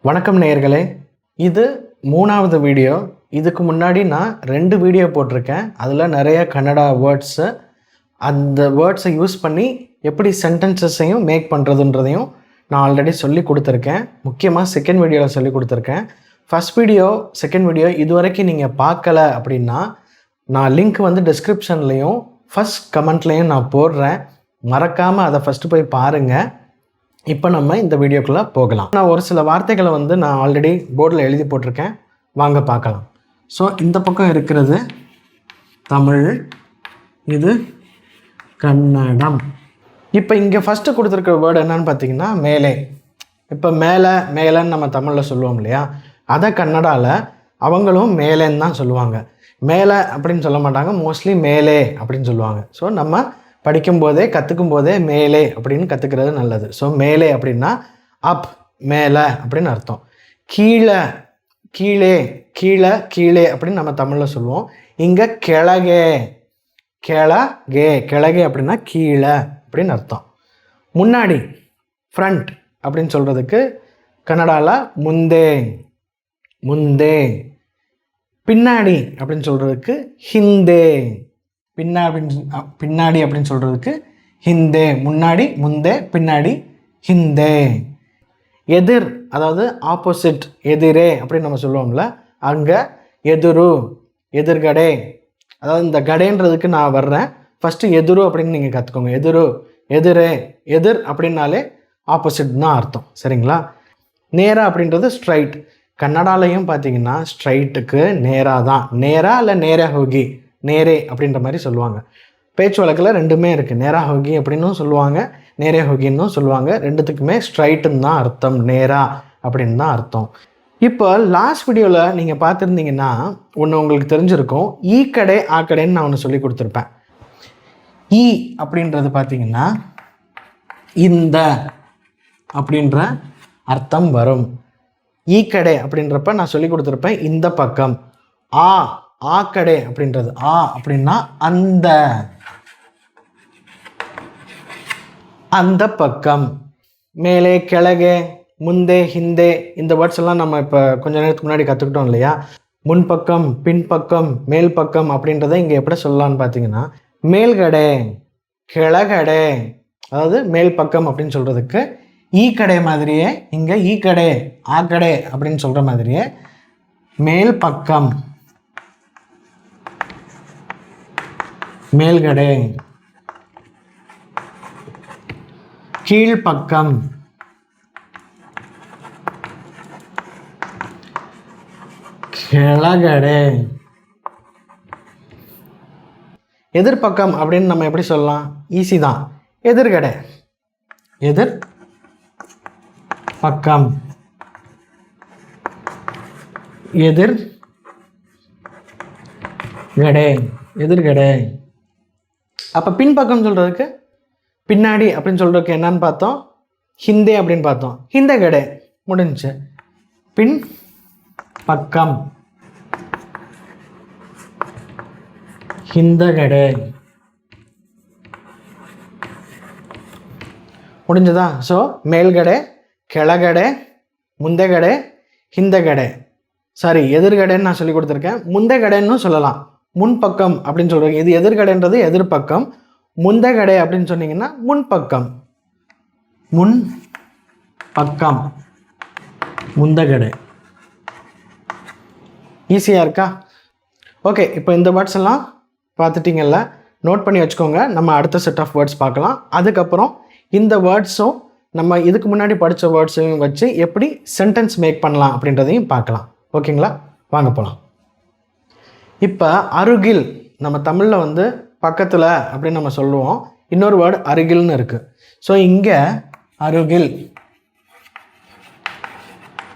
வணக்கம் நேயர்களே, இது 3வது வீடியோ. இதுக்கு முன்னாடி நான் 2 வீடியோ போட்டிருக்கேன். அதில் நிறைய கன்னடா வேர்ட்ஸு, அந்த வேர்ட்ஸை யூஸ் பண்ணி எப்படி சென்டென்சஸையும் மேக் பண்ணுறதுன்றதையும் நான் ஆல்ரெடி சொல்லி கொடுத்துருக்கேன். முக்கியமாக செகண்ட் வீடியோவில் சொல்லி கொடுத்துருக்கேன். ஃபஸ்ட் வீடியோ, செகண்ட் வீடியோ இது வரைக்கும் நீங்கள் பார்க்கல அப்படின்னா நான் லிங்க் வந்து டிஸ்கிரிப்ஷன்லேயும் ஃபஸ்ட் கமெண்ட்லேயும் நான் போடுறேன். மறக்காமல் அதை ஃபஸ்ட்டு போய் பாருங்கள். இப்போ நம்ம இந்த வீடியோக்குள்ளே போகலாம். நான் ஒரு சில வார்த்தைகளை வந்து நான் ஆல்ரெடி போர்டில் எழுதி போட்டிருக்கேன், வாங்க பார்க்கலாம். ஸோ இந்த பக்கம் இருக்கிறது தமிழ், இது கன்னடம். இப்போ இங்கே ஃபஸ்ட்டு கொடுத்துருக்க வேர்டு என்னன்னு பார்த்தீங்கன்னா மேலே. இப்போ மேலேன்னு நம்ம தமிழில் சொல்லுவோம் இல்லையா, அதை கன்னடாவில் அவங்களும் மேலேன்னு தான் சொல்லுவாங்க. மேலே அப்படின்னு சொல்ல மாட்டாங்க, மோஸ்ட்லி மேலே அப்படின்னு சொல்லுவாங்க. ஸோ நம்ம படிக்கும்போதே கற்றுக்கும் போதே மேலே அப்படின்னு கற்றுக்கிறது நல்லது. ஸோ மேலே அப்படின்னா அப், மேலே அப்படின்னு அர்த்தம். கீழே, கீழே, கீழே, கீழே அப்படின்னு நம்ம தமிழில் சொல்லுவோம். இங்கே கிழகே, கிழகே, கிழகே அப்படின்னா கீழே அப்படின்னு அர்த்தம். முன்னாடி, ஃப்ரண்ட் அப்படின்னு சொல்கிறதுக்கு கன்னடாவில் முந்தே, முந்தே. பின்னாடி அப்படின்னு சொல்கிறதுக்கு ஹிந்தே, பின்னாடி அப்படின்னு சொல்கிறதுக்கு ஹிந்தே. முன்னாடி முந்தே, பின்னாடி ஹிந்தே. எதிர், அதாவது ஆப்போசிட், எதிரே அப்படின்னு நம்ம சொல்லுவோம்ல, அங்கே எதிரு, எதிர்கடை. அதாவது இந்த கடைன்றதுக்கு நான் வர்றேன். ஃபஸ்ட்டு எதிரு அப்படின்னு நீங்கள் கற்றுக்கோங்க. எதிரு, எதிரே. எதிர் அப்படின்னாலே ஆப்போசிட் தான் அர்த்தம், சரிங்களா? நேரா அப்படின்றது ஸ்ட்ரைட். கன்னடாலையும் பார்த்தீங்கன்னா ஸ்ட்ரைட்டுக்கு நேராக தான், நேரா இல்லை நேரா ஹோகி, நேரே அப்படின்ற மாதிரி சொல்லுவாங்க. பேச்சு வழக்கில் ரெண்டுமே இருக்குது. நேரா ஹோகி அப்படின்னும் சொல்லுவாங்க, நேரே ஹோகின்னும் சொல்லுவாங்க. ரெண்டுத்துக்குமே ஸ்ட்ரைட்டுன்னு தான் அர்த்தம், நேரா அப்படின்னு தான் அர்த்தம். இப்போ லாஸ்ட் வீடியோவில் நீங்கள் பார்த்துருந்தீங்கன்னா ஒன்று உங்களுக்கு தெரிஞ்சிருக்கும். ஈ கடை ஆ கடைன்னு நான் ஒன்று சொல்லி கொடுத்துருப்பேன். ஈ அப்படின்றது பார்த்தீங்கன்னா இந்த அப்படின்ற அர்த்தம் வரும். ஈ கடை அப்படின்றப்ப நான் சொல்லி கொடுத்துருப்பேன் இந்த பக்கம். ஆ கடை அப்படின்றது, ஆ அப்படின்னா அந்த, அந்த பக்கம். மேலே, கிழகே, முந்தே, ஹிந்தே, இந்த வேர்ட்ஸ் எல்லாம் நம்ம இப்போ கொஞ்ச நேரத்துக்கு முன்னாடி கற்றுக்கிட்டோம் இல்லையா? முன்பக்கம், பின்பக்கம், மேல் பக்கம் அப்படின்றத இங்கே எப்படி சொல்லலான்னு பார்த்தீங்கன்னா மேல்கடை, கிழகடை, அதாவது மேல் பக்கம் அப்படின்னு சொல்கிறதுக்கு ஈ கடை மாதிரியே இங்கே ஈ கடை ஆ கடை அப்படின்னு சொல்கிற மாதிரியே மேல் பக்கம், மேல்கடை, கீழ்ப்பக்கம், கிழகடை. எதிர்பக்கம் அப்படின்னு நம்ம எப்படி சொல்லலாம்? ஈஸி தான், எதிர்கடை, எதிர் பக்கம், எதிர் கடை, எதிர்கடை. அப்போ பின்பக்கம் சொல்கிறதுக்கு, பின்னாடி அப்படின்னு சொல்கிறதுக்கு என்னன்னு பார்த்தோம்? ஹிந்தே அப்படின்னு பார்த்தோம். ஹிந்த கடை முடிஞ்சு. பின் பக்கம், ஹிந்த கடை முடிஞ்சதா? ஸோ மேல்கடை, கிழகடை, முந்தகடை, ஹிந்தகடை. சாரி, எதிர்கடைன்னு நான் சொல்லி கொடுத்துருக்கேன். முந்தகடைன்னு சொல்லலாம். முன்பக்கம் அப்படின்னு சொல்கிறீங்க. இது எதிர்கடைன்றது எதிர்பக்கம். முந்தகடை அப்படின்னு சொன்னீங்கன்னா முன்பக்கம், முன் பக்கம், முந்தகடை. ஈஸியாக இருக்கா? ஓகே, இப்போ இந்த வேர்ட்ஸ் எல்லாம் பார்த்துட்டிங்கல்ல, நோட் பண்ணி வச்சுக்கோங்க. நம்ம அடுத்த செட் ஆஃப் வேர்ட்ஸ் பார்க்கலாம். அதுக்கப்புறம் இந்த வேர்ட்ஸும் நம்ம இதுக்கு முன்னாடி படித்த வேர்ட்ஸையும் வச்சு எப்படி சென்டென்ஸ் மேக் பண்ணலாம் அப்படின்றதையும் பார்க்கலாம். ஓகேங்களா? வாங்க போகலாம். இப்போ அருகில், நம்ம தமிழில் வந்து பக்கத்தில் அப்படின்னு நம்ம சொல்லுவோம். இன்னொரு வேர்டு அருகில்னு இருக்குது. ஸோ இங்கே அருகில்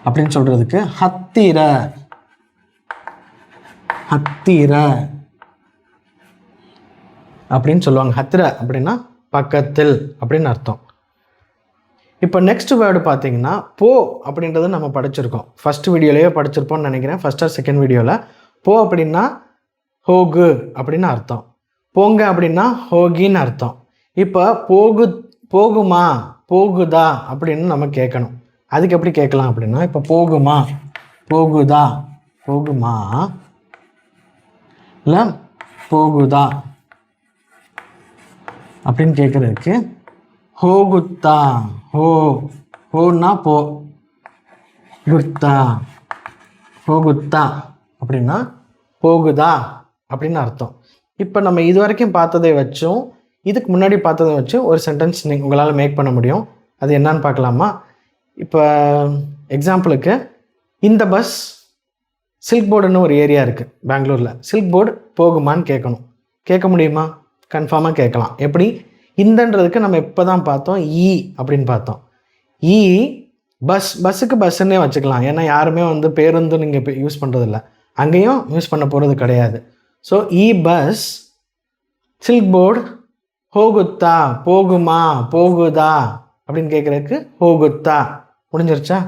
அப்படின்னு சொல்கிறதுக்கு ஹத்திர, ஹத்திர அப்படின்னு சொல்லுவாங்க. ஹத்திர அப்படின்னா பக்கத்தில் அப்படின்னு அர்த்தம். இப்போ நெக்ஸ்ட் வேர்டு பார்த்தீங்கன்னா போ அப்படின்றது நம்ம படிச்சிருக்கோம். ஃபஸ்ட் வீடியோலேயே படிச்சிருப்போம்னு நினைக்கிறேன், ஃபஸ்ட் ஆர் செகண்ட் வீடியோவில். போ அப்படின்னா ஹோகு அப்படின்னு அர்த்தம். போங்க அப்படின்னா ஹோகின்னு அர்த்தம். இப்போ போகுமா, போகுதா அப்படின்னு நம்ம கேட்கணும். அதுக்கு எப்படி கேட்கலாம் அப்படின்னா, இப்போ போகுமா, போகுதா, போகுமா இல்லை போகுதா அப்படின்னு கேட்குறதுக்கு ஹோகுத்தா, ஹோன்னா போ, குத்தா, போகுத்தா அப்படின்னா போகுதா அப்படின்னு அர்த்தம். இப்போ நம்ம இது வரைக்கும் பார்த்ததை வச்சும் இதுக்கு முன்னாடி பார்த்ததை வச்சும் ஒரு சென்டென்ஸ் உங்களால் மேக் பண்ண முடியும். அது என்னன்னு பார்க்கலாமா? இப்போ எக்ஸாம்பிளுக்கு, இந்த பஸ் சில்க் போர்டுன்னு ஒரு ஏரியா இருக்குது பெங்களூரில். சில்க் போர்டு போகுமான்னு கேட்கணும். கேட்க முடியுமா? கன்ஃபார்மாக கேட்கலாம். எப்படி? இந்தன்றதுக்கு நம்ம இப்போ தான் பார்த்தோம் ஈ அப்படின்னு பார்த்தோம். ஈ பஸ்ஸுக்கு பஸ்ஸுன்னே வச்சுக்கலாம். ஏன்னா யாருமே வந்து பேருந்து நீங்கள் யூஸ் பண்ணுறதில்ல, அங்கேயும் யூஸ் பண்ண போகிறது கிடையாது. So he bus silk board ஹோகுத்தா, போகுமா, போகுதா அப்படின்னு கேட்குறதுக்கு ஹோகுத்தா. முடிஞ்சிருச்சா?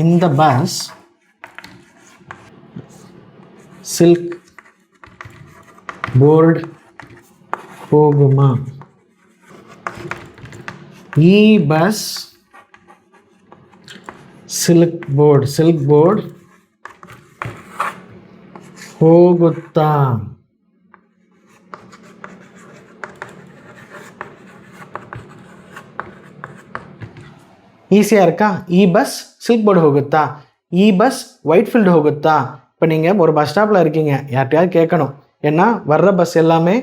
இந்த பஸ் சில்க் போர்டு போகுமா, ஈ பஸ் சில்க் போர்டு ಹೋಗುತ್ತಾ. ஈஸியாக இருக்கா? இ பஸ் சில்க் போர்டு ಹೋಗುತ್ತಾ, இ பஸ் ஒயிட்ஃபீல்டு ಹೋಗುತ್ತಾ. இப்போ நீங்கள் ஒரு பஸ் ஸ்டாப்பில் இருக்கீங்க, யார்கிட்டயாவது கேட்கணும். ஏன்னா வர்ற பஸ் எல்லாமே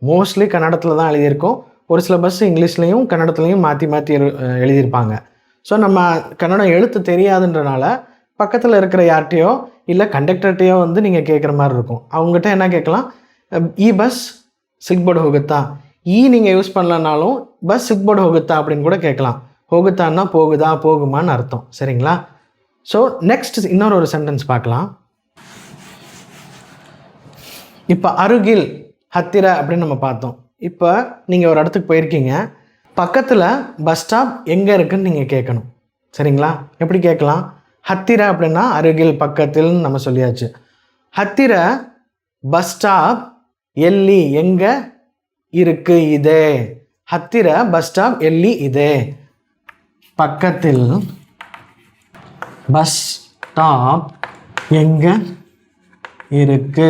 மோஸ்ட்லி கன்னடத்தில் தான் எழுதியிருக்கும். ஒரு சில பஸ் இங்கிலீஷ்லேயும் கன்னடத்துலேயும் மாற்றி எழுதியிருப்பாங்க. ஸோ நம்ம கன்னடம் எழுத்து தெரியாதுன்றனால பக்கத்தில் இருக்கிற யார்கிட்டையோ இல்லை கண்டக்டர்கிட்டையோ வந்து நீங்கள் கேட்குற மாதிரி இருக்கும். அவங்ககிட்ட என்ன கேட்கலாம்? இ பஸ் சில்க் போர்டு ಹೋಗುತ್ತಾ. ஈ நீங்கள் யூஸ் பண்ணலனாலும் பஸ் சில்க் போர்டு ಹೋಗುತ್ತಾ அப்படின்னு கூட கேட்கலாம். ಹೋಗುತ್ತಾன்னா போகுதா, போகுமான்னு அர்த்தம். சரிங்களா? ஸோ நெக்ஸ்ட் இன்னொரு சென்டென்ஸ் பார்க்கலாம். இப்போ அருகில், ஹத்திர அப்படின்னு நம்ம பார்த்தோம். இப்போ நீங்கள் ஒரு இடத்துக்கு போயிருக்கீங்க, பக்கத்தில் பஸ் ஸ்டாப் எங்கே இருக்குன்னு நீங்கள் கேட்கணும். சரிங்களா? எப்படி கேட்கலாம்? ஹத்திர அப்படின்னா அருகில், பக்கத்தில்னு நம்ம சொல்லியாச்சு. ஹத்திர பஸ் ஸ்டாப் எல்லி எங்கே இருக்கு இதே. ஹத்திர பஸ் ஸ்டாப் எல்லி இதே. பக்கத்தில் பஸ் ஸ்டாப் எங்கே இருக்கு.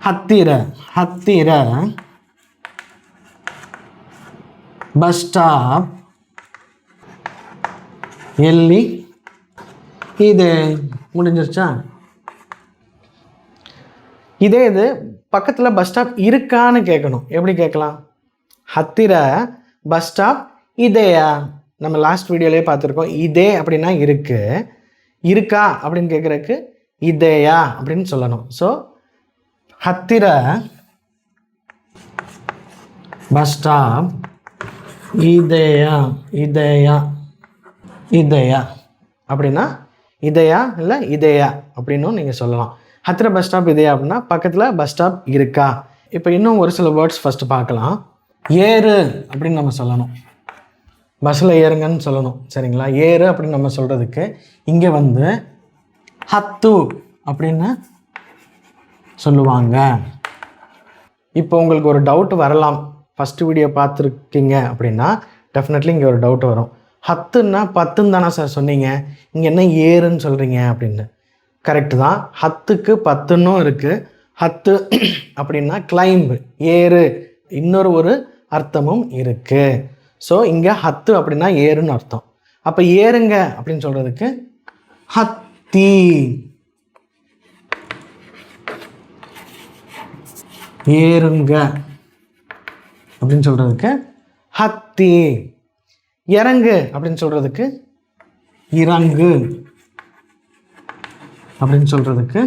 ಹತ್ತಿರ ಬಸ್ ಸ್ಟಾಪ್ ಎಲ್ಲಿ ಇದೆ. முடிஞ்சிருச்சா? இதே இது பக்கத்தில் பஸ் ஸ்டாப் இருக்கான்னு கேட்கணும். எப்படி கேட்கலாம்? ஹத்திர பஸ் ஸ்டாப் இதேயா. நம்ம லாஸ்ட் வீடியோலேயே பார்த்துருக்கோம். இதே அப்படின்னா இருக்கு, இருக்கா அப்படின்னு கேட்குறதுக்கு இதேயா அப்படின்னு சொல்லணும். ஸோ ಹತ್ತಿರ பஸ் ஸ்டாப் இதேயா அப்படின்னா இதேயா இல்லை இதேயா அப்படின்னும் நீங்கள் சொல்லலாம். ஹத்திர பஸ் ஸ்டாப் இதேயா அப்படின்னா பக்கத்தில் பஸ் ஸ்டாப் இருக்கா. இப்போ இன்னும் ஒரு சில வேர்ட்ஸ் ஃபஸ்ட்டு பார்க்கலாம். ஏறு அப்படின்னு நம்ம சொல்லணும். பஸ்ஸில் ஏறுங்கன்னு சொல்லணும். சரிங்களா? ஏறு அப்படின்னு நம்ம சொல்கிறதுக்கு இங்கே வந்து ஹத்து அப்படின்னு சொல்லுவாங்க. இப்போ உங்களுக்கு ஒரு டவுட் வரலாம். ஃபஸ்ட்டு வீடியோ பார்த்துருக்கீங்க அப்படின்னா டெஃபினெட்லி இங்கே ஒரு டவுட் வரும். ஹத்துன்னா 10ன்னு தானே சார் சொன்னீங்க, இங்கே என்ன ஏறுன்னு சொல்கிறீங்க அப்படின்னு. கரெக்டு தான். ஹத்துக்கு 10ன்னும் இருக்குது. ஹத்து அப்படின்னா கிளைம்பு, ஏறு, இன்னொரு ஒரு அர்த்தமும் இருக்குது. ஸோ இங்கே ஹத்து அப்படின்னா ஏறுன்னு அர்த்தம். அப்போ ஏறுங்க அப்படின்னு சொல்கிறதுக்கு ஹத்தி. ஏறுங்க அப்படின்னு சொல்கிறதுக்கு ஹத்தி. இறங்கு அப்படின்னு சொல்கிறதுக்கு இறங்கு அப்படின்னு சொல்கிறதுக்கு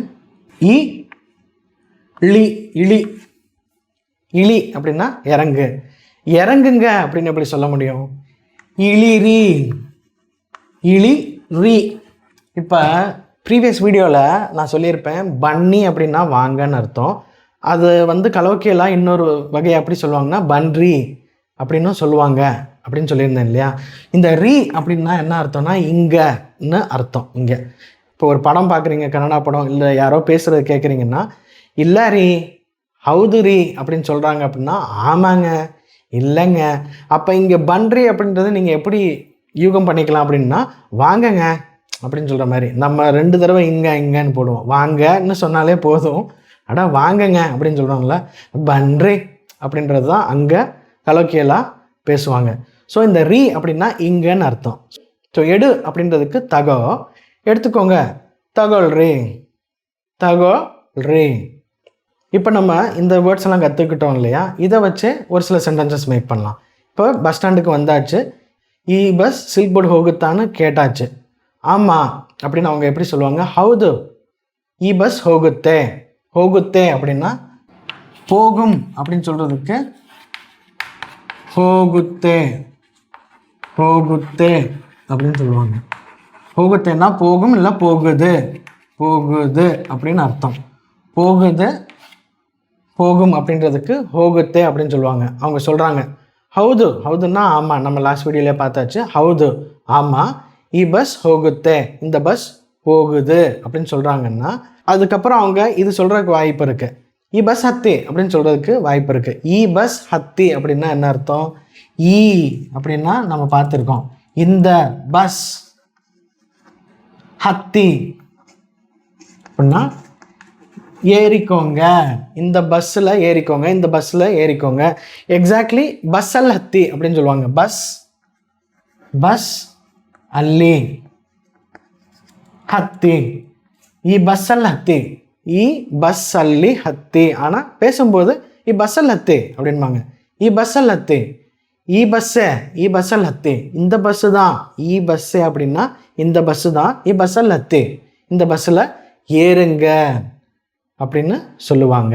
இழி அப்படின்னா இறங்கு. இறங்குங்க அப்படின்னு எப்படி சொல்ல முடியும்? இழி. இப்போ ப்ரீவியஸ் வீடியோவில் நான் சொல்லியிருப்பேன், பன்னி அப்படின்னா வாங்கன்னு அர்த்தம். அது வந்து கலோக்கியெல்லாம் இன்னொரு வகையை எப்படி சொல்லுவாங்கன்னா பன்ரி அப்படின்னும் சொல்லுவாங்க அப்படின்னு சொல்லியிருந்தேன் இல்லையா? இந்த அப்படின்னா என்ன அர்த்தம்னா இங்கன்னு அர்த்தம். இங்கே இப்போ ஒரு படம் பார்க்குறீங்க, கன்னடா படம், இல்லை யாரோ பேசுகிறது கேட்குறீங்கன்னா, இல்லை ஹவுது அப்படின்னு சொல்கிறாங்க அப்படின்னா ஆமாங்க, இல்லைங்க. அப்போ இங்கே பன்ரி அப்படின்றது நீங்கள் எப்படி யூகம் பண்ணிக்கலாம் அப்படின்னா வாங்கங்க அப்படின்னு சொல்கிற மாதிரி. நம்ம 2 தடவை இங்கன்னு போடுவோம். வாங்கன்னு சொன்னாலே போதும். வாங்கங்க அப்படின்னு சொல்கிறோம்ல, பன்றி அப்படின்றது தான் அங்கே கலோக்கியலாக பேசுவாங்க. ஸோ இந்த ரீ அப்படின்னா இங்கன்னு அர்த்தம். ஸோ எடு அப்படின்றதுக்கு தகோ, எடுத்துக்கோங்க, தகோல் ரே. இப்போ நம்ம இந்த வேர்ட்ஸ் எல்லாம் கற்றுக்கிட்டோம் இல்லையா, இதை வச்சு ஒரு சில சென்டென்சஸ் மேக் பண்ணலாம். இப்போ பஸ் ஸ்டாண்டுக்கு வந்தாச்சு, ஈ பஸ் சில்க் போர்டு ஹோகுத்தான்னு கேட்டாச்சு. ஆமாம் அப்படின்னு அவங்க எப்படி சொல்லுவாங்க, ஹவுது ஈ பஸ் ஹோகுத்தே அப்படின்னா போகும் அப்படின்னு சொல்கிறதுக்கு ஹோகுத்தே அப்படின்னு சொல்லுவாங்க. ஹோகுத்தேன்னா போகும், இல்லை போகுது அப்படின்னு அர்த்தம். போகும் அப்படின்றதுக்கு ஹோகுத்தே அப்படின்னு சொல்லுவாங்க. அவங்க சொல்கிறாங்க ஹவுதுன்னா ஆமாம், நம்ம லாஸ்ட் வீடியோவில் பார்த்தாச்சு. ஹவுது ஆமாம், ஈ பஸ் ஹோகுத்தே இந்த பஸ் போகுது அப்படின்னு சொல்கிறாங்கன்னா, அதுக்கப்புறம் அவங்க இது சொல்கிறதுக்கு வாய்ப்பு இருக்குது. ஈ பஸ் ஹத்தி அப்படின்னு சொல்கிறதுக்கு வாய்ப்பு இருக்குது. ஈ பஸ் ஹத்தி அப்படின்னா என்ன அர்த்தம்? ஈ அப்படின்னா நம்ம பார்த்துருக்கோம், இந்த பஸ். ஹத்தி அப்படின்னா ஏறிக்கோங்க, இந்த பஸ்ஸில் ஏறிக்கோங்க. எக்ஸாக்ட்லி பஸ்ஸல் ஹத்தி அப்படின்னு சொல்லுவாங்க. பஸ் அல்லி ஹத்தி, ஈ பஸ்ஸல் ஹத்தி. ஆனால் பேசும்போது ஈ பஸ்ஸல் ஹத்தி அப்படின்பாங்க. ஈ பஸ்ஸல் ஹத்தி இந்த பஸ்ஸு தான். ஈ பஸ்ஸு அப்படின்னா இந்த பஸ்ஸு தான். ஈ பஸ்ஸல் ஹத்தி இந்த பஸ்ஸில் ஏறுங்க அப்படின்னு சொல்லுவாங்க.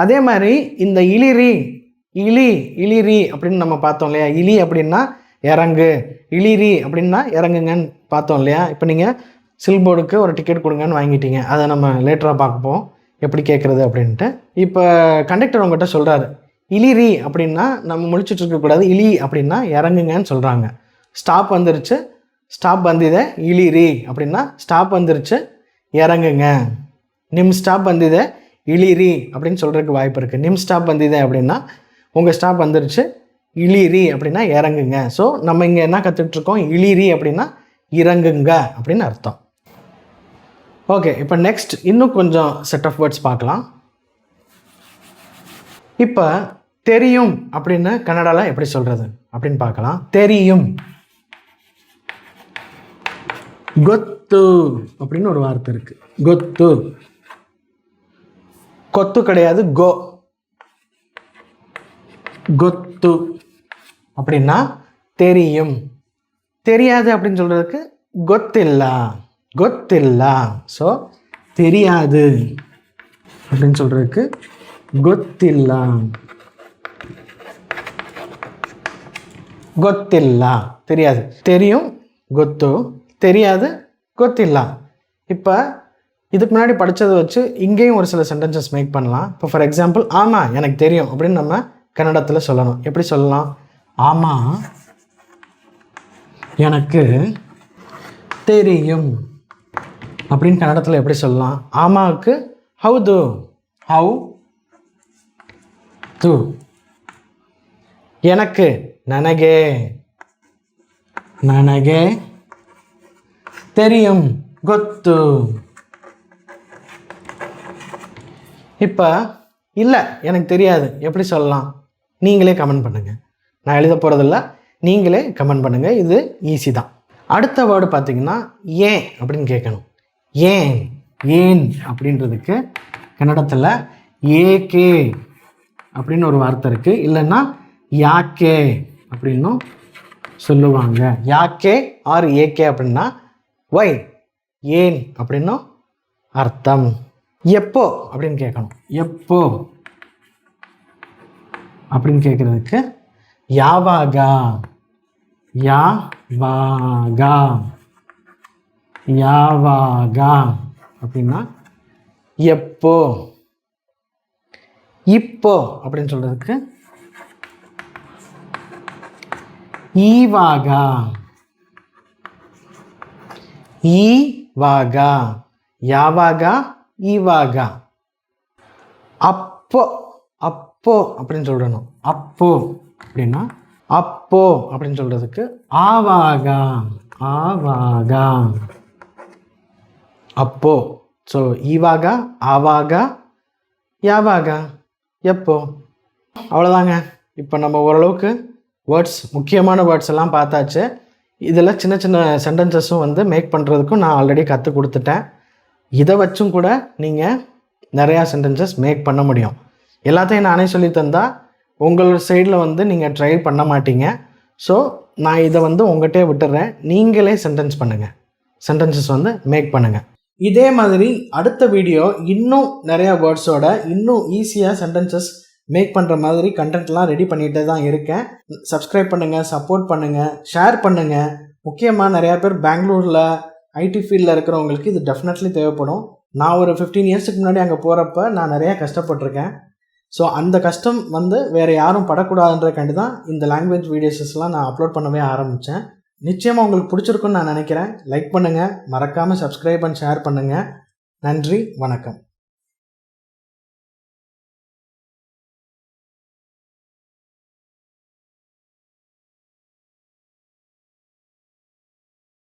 அதே மாதிரி இந்த இளிரி அப்படின்னு நம்ம பார்த்தோம் இல்லையா. இலி அப்படின்னா இறங்கு, இளிரி அப்படின்னா இறங்குங்கன்னு பார்த்தோம் இல்லையா. இப்போ நீங்கள் சில்க் போர்டுக்கு ஒரு டிக்கெட் கொடுங்கன்னு வாங்கிட்டீங்க, அதை நம்ம லேட்டராக பார்ப்போம் எப்படி கேட்குறது அப்படின்ட்டு. இப்போ கண்டக்டர் உங்கள்கிட்ட சொல்கிறாரு, இளிரி அப்படின்னா நம்ம முழிச்சிட்டு இருக்கக்கூடாது, இலி அப்படின்னா இறங்குங்கன்னு சொல்கிறாங்க. ஸ்டாப் வந்துருச்சு, ஸ்டாப் வந்திதே இளிரி அப்படின்னா ஸ்டாப் வந்துருச்சு இறங்குங்க. நிம் ஸ்டாப் வந்திதே இளிரி அப்படின்னு சொல்கிறதுக்கு வாய்ப்பு இருக்குது. நிம் ஸ்டாப் வந்திதே அப்படின்னா உங்கள் ஸ்டாப் வந்துருச்சு, இளிரி அப்படின்னா இறங்குங்க. ஸோ நம்ம இங்கே என்ன கற்றுட்ருக்கோம், இளிரி அப்படின்னா இறங்குங்க அப்படின்னு அர்த்தம். ஓகே, இப்போ நெக்ஸ்ட் இன்னும் கொஞ்சம் செட் ஆஃப் வேர்ட்ஸ் பார்க்கலாம். இப்போ தெரியும் அப்படின்னு கன்னடாவில் எப்படி சொல்கிறது அப்படின்னு பார்க்கலாம். தெரியும், கொத்து அப்படின்னு ஒரு வார்த்தை இருக்குது. கொத்து கிடையாது, கொத்து அப்படின்னா தெரியும். தெரியாது அப்படின்னு சொல்கிறதுக்கு கொத்தில்லா. ஸோ தெரியாது அப்படின்னு சொல்கிறதுக்கு கொத்தில்லா. தெரியாது, தெரியும் கொத்து, தெரியாது கொத்தில்லா. இப்போ இதுக்கு முன்னாடி படித்ததை வச்சு இங்கேயும் ஒரு சில சென்டென்சஸ் மேக் பண்ணலாம். இப்போ ஃபார் எக்ஸாம்பிள், ஆமாம் எனக்கு தெரியும் அப்படின்னு நம்ம கன்னடத்தில் சொல்லணும். எப்படி சொல்லலாம்? ஆமாம் எனக்கு தெரியும் அப்படின்னு கன்னடத்தில் எப்படி சொல்லலாம்? ஆமாவுக்கு ஹவுது எனக்கு ನನಗೆ தெரியும் ಗೊತ್ತು. இப்போ இல்லை எனக்கு தெரியாது எப்படி சொல்லலாம்? நீங்களே கமெண்ட் பண்ணுங்கள். நான் எழுத போகிறதில்ல, நீங்களே கமெண்ட் பண்ணுங்கள். இது ஈஸி தான். அடுத்த வேர்டு பார்த்திங்கன்னா ஏன் அப்படின்னு கேட்கணும். ஏன் அப்படின்றதுக்கு கன்னடத்தில் ஏகே அப்படின்னு ஒரு வார்த்தை இருக்குது. இல்லைன்னா யாக்கே அப்படின்னும் சொல்லுவாங்க. யாக்கே ஆர் ஏகே அப்படின்னா ஒய், ஏன் அப்படின்னும் அர்த்தம். எப்போ அப்படின்னு கேட்கணும். எப்போ அப்படின்னு கேட்குறதுக்கு யாவாகா அப்படின்னா எப்போ. இப்போ அப்படின்னு சொல்றதுக்கு ஈவாகா. யாவாகா ஈவாகா. அப்போ அப்படின்னு சொல்லணும். அப்போ அப்படின்னா அப்போ அப்படின்னு சொல்கிறதுக்கு ஆவாகா, ஆவாகா, அப்போ. ஸோ ஈவாகா, ஆவாகா, யாவாகா, எப்போ. அவ்வளோதாங்க. இப்போ நம்ம ஓரளவுக்கு வேர்ட்ஸ், முக்கியமான வேர்ட்ஸ் எல்லாம் பார்த்தாச்சு. இதில் சின்ன சின்ன சென்டென்சஸும் வந்து மேக் பண்ணுறதுக்கும் நான் ஆல்ரெடி கற்றுக் கொடுத்துட்டேன். இதை வச்சும் கூட நீங்கள் நிறையா சென்டென்சஸ் மேக் பண்ண முடியும். எல்லாத்தையும் நானே சொல்லி தந்தால் உங்களோட சைடில் வந்து நீங்கள் ட்ரை பண்ண மாட்டீங்க. ஸோ நான் இதை வந்து உங்கள்கிட்டே விட்டுறேன். நீங்களே சென்டென்ஸ் பண்ணுங்கள், சென்டென்சஸ் வந்து மேக் பண்ணுங்கள். இதே மாதிரி அடுத்த வீடியோ இன்னும் நிறையா வேர்ட்ஸோட இன்னும் ஈஸியாக சென்டென்சஸ் மேக் பண்ணுற மாதிரி கண்டென்ட்லாம் ரெடி பண்ணிகிட்டே தான் இருக்கேன். சப்ஸ்கிரைப் பண்ணுங்கள், சப்போர்ட் பண்ணுங்கள், ஷேர் பண்ணுங்கள். முக்கியமாக நிறையா பேர் பெங்களூரில் ஐடி ஃபீல்டில் இருக்கிறவங்களுக்கு இது டெஃபினெட்லி தேவைப்படும். நான் ஒரு 15 இயர்ஸுக்கு முன்னாடி அங்கே போகிறப்ப நான் நிறையா கஷ்டப்பட்டிருக்கேன். ஸோ அந்த கஷ்டம் வந்து வேறு யாரும் படக்கூடாதுன்றக்காண்டி தான் இந்த லாங்குவேஜ் வீடியோஸஸ்லாம் நான் அப்லோட் பண்ணவே ஆரம்பித்தேன். நிச்சயமாக உங்களுக்கு பிடிச்சிருக்குன்னு நான் நினைக்கிறேன். லைக் பண்ணுங்கள், மறக்காமல் சப்ஸ்கிரைப் அண்ட் ஷேர் பண்ணுங்கள். நன்றி, வணக்கம்.